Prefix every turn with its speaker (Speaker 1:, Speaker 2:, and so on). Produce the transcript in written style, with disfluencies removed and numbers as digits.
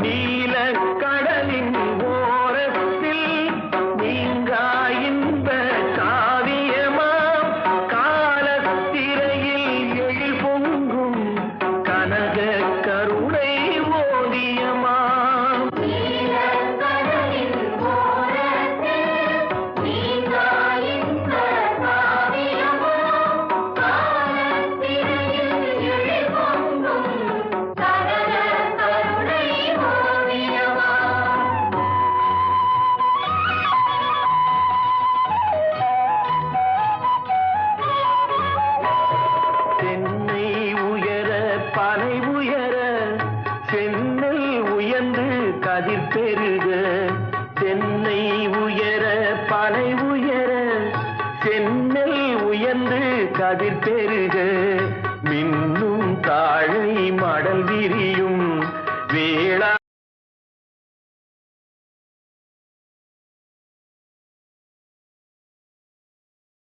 Speaker 1: நீல கடலின் ஓரத்தில் நீங்கா இன்ப காவியமாம் காலத்திரையில் எழில் பொங்கும் கனக கருணை ஓவியமாம் தென்னை உயர பனை உயர சென்னல் உயர்ந்து கதிர் பெரு